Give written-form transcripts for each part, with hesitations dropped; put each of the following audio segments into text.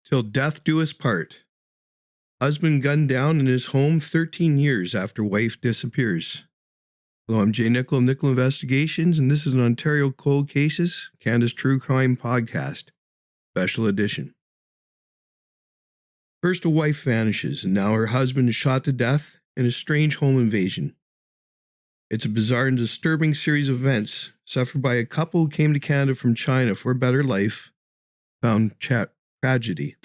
Till death do us part. Husband gunned down in his home 13 years after wife disappears. Hello, I'm Jay Nicoll of Nicoll Investigations, and this is an Ontario Cold Cases, Canada's True Crime Podcast, Special Edition. First, a wife vanishes, and now her husband is shot to death in a strange home invasion. It's a bizarre and disturbing series of events suffered by a couple who came to Canada from China for a better life, found tragedy.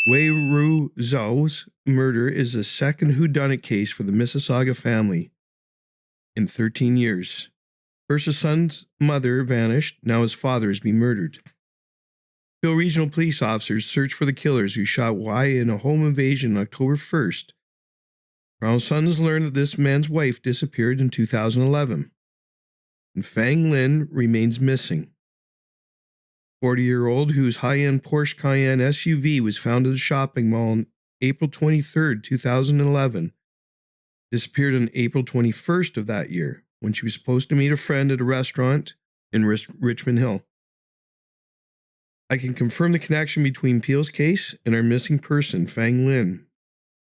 Wei Ruo Zhao's murder is the second whodunit case for the Mississauga family in 13 years. First, his son's mother vanished, now his father has been murdered. Peel Regional Police officers search for the killers who shot Wei in a home invasion on October 1st. Toronto Sun's learned that this man's wife disappeared in 2011, and Fang remains missing. 40-year-old whose high-end Porsche Cayenne SUV was found at a shopping mall on April 23, 2011, disappeared on April 21st of that year when she was supposed to meet a friend at a restaurant in Richmond Hill. I can confirm the connection between Peel's case and our missing person, Fang Lin.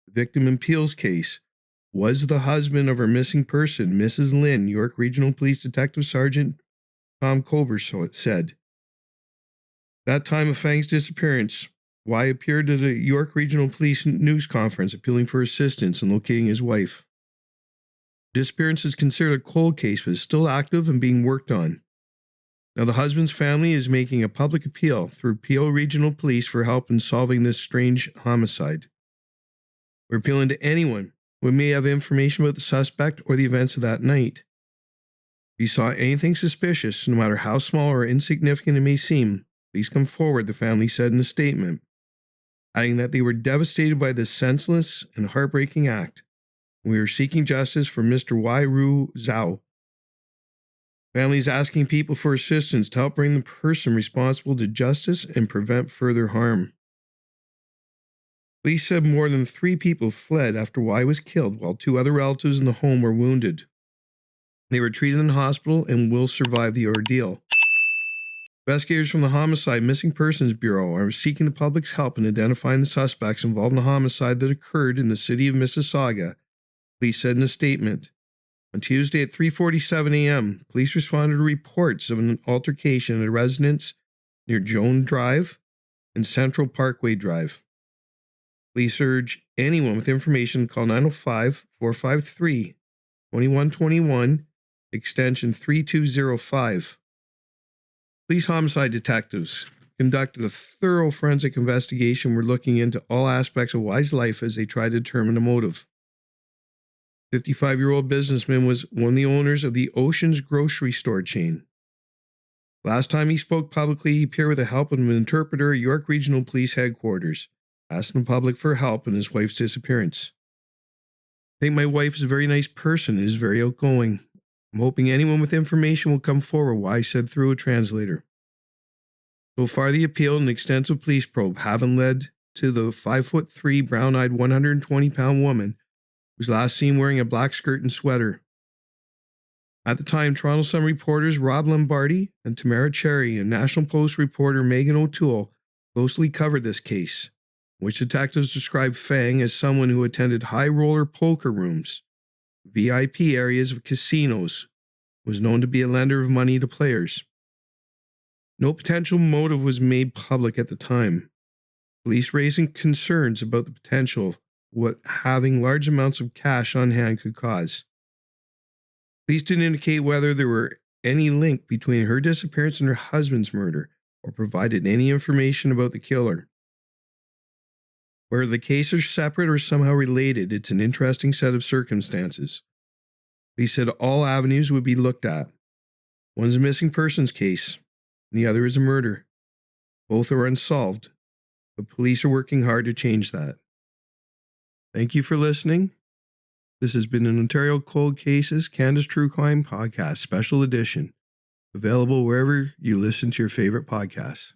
The victim in Peel's case was the husband of our missing person, Mrs. Lin, York Regional Police Detective Sergeant Tom Kober said. That time of Fang's disappearance, Wei appeared at a York Regional Police news conference appealing for assistance in locating his wife. Disappearance is considered a cold case, but is still active and being worked on. Now, the husband's family is making a public appeal through Peel Regional Police for help in solving this strange homicide. We're appealing to anyone who may have information about the suspect or the events of that night. If you saw anything suspicious, no matter how small or insignificant it may seem, please come forward, the family said in a statement, adding that they were devastated by this senseless and heartbreaking act. We are seeking justice for Mr. Wei Ruo Zhao. Families asking people for assistance to help bring the person responsible to justice and prevent further harm. Police said more than 3 people fled after Wei was killed, while 2 other relatives in the home were wounded. They were treated in the hospital and will survive the ordeal. Investigators from the Homicide Missing Persons Bureau are seeking the public's help in identifying the suspects involved in a homicide that occurred in the city of Mississauga, police said in a statement. On Tuesday at 3:47 a.m., police responded to reports of an altercation at a residence near Joan Drive and Central Parkway Drive. Police urge anyone with information to call 905-453-2121, extension 3205. Police homicide detectives conducted a thorough forensic investigation. We're looking into all aspects of Wei's life as they try to determine the motive. 55-year-old businessman was one of the owners of the Ocean's grocery store chain. Last time he spoke publicly, he appeared with the help of an interpreter at York Regional Police Headquarters, asking the public for help in his wife's disappearance. I think my wife is a very nice person and is very outgoing. I'm hoping anyone with information will come forward, Wei said through a translator. So far, the appeal and extensive police probe haven't led to the 5'3", brown-eyed, 120-pound woman who was last seen wearing a black skirt and sweater. At the time, Toronto Sun reporters Rob Lombardi and Tamara Cherry and National Post reporter Megan O'Toole closely covered this case, which detectives described Fang as someone who attended high-roller poker rooms, VIP areas of casinos, was known to be a lender of money to players. No potential motive was made public at the time. Police raising concerns about the potential of what having large amounts of cash on hand could cause. Police didn't indicate whether there were any link between her disappearance and her husband's murder, or provided any information about the killer. Whether the cases are separate or somehow related, it's an interesting set of circumstances. Police said all avenues would be looked at. One is a missing persons case, and the other is a murder. Both are unsolved, but police are working hard to change that. Thank you for listening. This has been an Ontario Cold Cases, Canada's True Crime Podcast, Special Edition, available wherever you listen to your favorite podcasts.